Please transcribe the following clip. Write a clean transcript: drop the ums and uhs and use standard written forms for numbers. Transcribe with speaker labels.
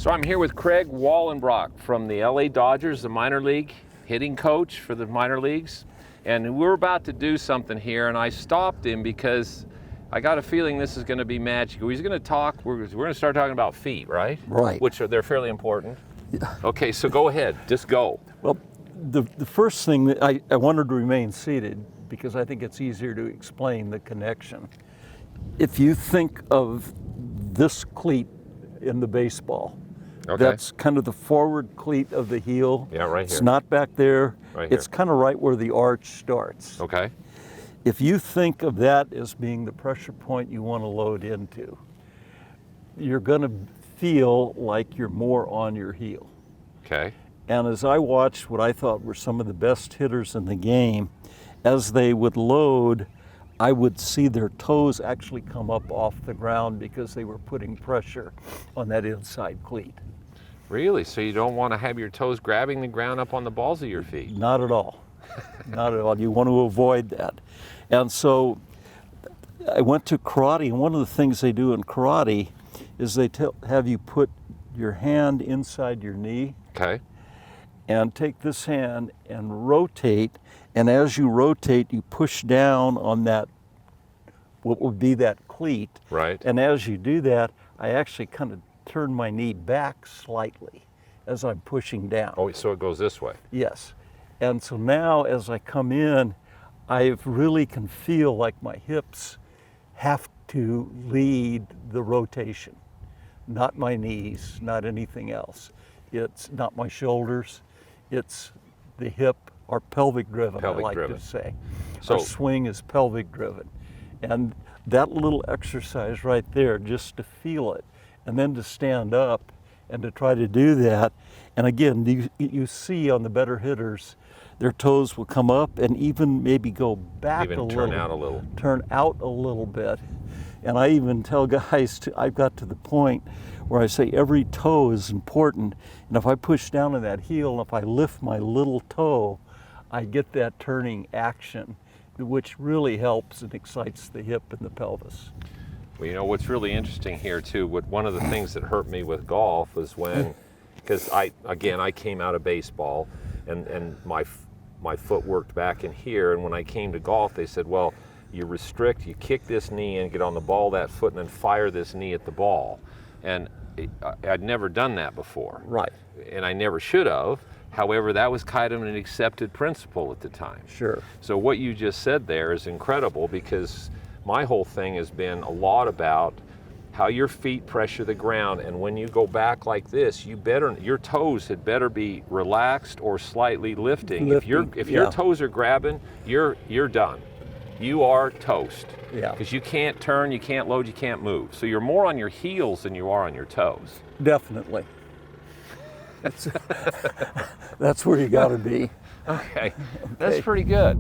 Speaker 1: So I'm here with Craig Wallenbrock from the LA Dodgers, the minor league hitting coach for the minor leagues. And we're about to do something here, and I stopped him because I got a feeling this is going to be magical. He's going to talk, we're going to start talking about feet, right?
Speaker 2: Right.
Speaker 1: Which they're fairly important.
Speaker 2: Yeah.
Speaker 1: Okay, so go ahead, just go.
Speaker 2: Well, the first thing that I wanted to remain seated because I think it's easier to explain the connection. If you think of this cleat in the baseball,
Speaker 1: Okay.
Speaker 2: that's kind of the forward cleat of the heel.
Speaker 1: Yeah, right here.
Speaker 2: It's not back there.
Speaker 1: Right
Speaker 2: It's
Speaker 1: here.
Speaker 2: kind of right where the arch starts.
Speaker 1: Okay.
Speaker 2: If you think of that as being the pressure point you want to load into, you're going to feel like you're more on your heel.
Speaker 1: Okay.
Speaker 2: And as I watched what I thought were some of the best hitters in the game, as they would load, I would see their toes actually come up off the ground because they were putting pressure on that inside cleat.
Speaker 1: Really? So you don't want to have your toes grabbing the ground up on the balls of your feet?
Speaker 2: Not at all. Not at all. You want to avoid that. And so I went to karate, and one of the things they do in karate is they have you put your hand inside your knee.
Speaker 1: Okay.
Speaker 2: And take this hand and rotate, and as you rotate, you push down on that, what would be that cleat.
Speaker 1: Right.
Speaker 2: And as you do that, I actually kind of turn my knee back slightly as I'm pushing down.
Speaker 1: Oh, so it goes this way.
Speaker 2: Yes. And so now as I come in, I really can feel like my hips have to lead the rotation, not my knees, not anything else. It's not my shoulders, it's the hip, or pelvic driven,
Speaker 1: Pelvic
Speaker 2: I like
Speaker 1: driven.
Speaker 2: to say.
Speaker 1: So-
Speaker 2: Our swing is pelvic driven. And that little exercise right there, just to feel it, and then to stand up and to try to do that. And again, you see on the better hitters, their toes will come up and even maybe go back
Speaker 1: Even
Speaker 2: a little.
Speaker 1: turn out a little.
Speaker 2: Turn out a little bit. And I even tell guys, I've got to the point where I say every toe is important. And if I push down on that heel, and if I lift my little toe, I get that turning action, which really helps and excites the hip and the pelvis.
Speaker 1: Well, you know, what's really interesting here too, one of the things that hurt me with golf was when, because I came out of baseball and my foot worked back in here, and when I came to golf, they said, well, you restrict, you kick this knee and get on the ball that foot and then fire this knee at the ball. And I'd never done that before.
Speaker 2: Right.
Speaker 1: And I never should have. However, that was kind of an accepted principle at the time.
Speaker 2: Sure.
Speaker 1: So what you just said there is incredible, because my whole thing has been a lot about how your feet pressure the ground, and when you go back like this, your toes had better be relaxed or slightly lifting. If your toes are grabbing, you're done. You are toast.
Speaker 2: Yeah.
Speaker 1: Because you can't turn, you can't load, you can't move. So you're more on your heels than you are on your toes.
Speaker 2: Definitely. That's where you got to be.
Speaker 1: Okay, that's pretty good.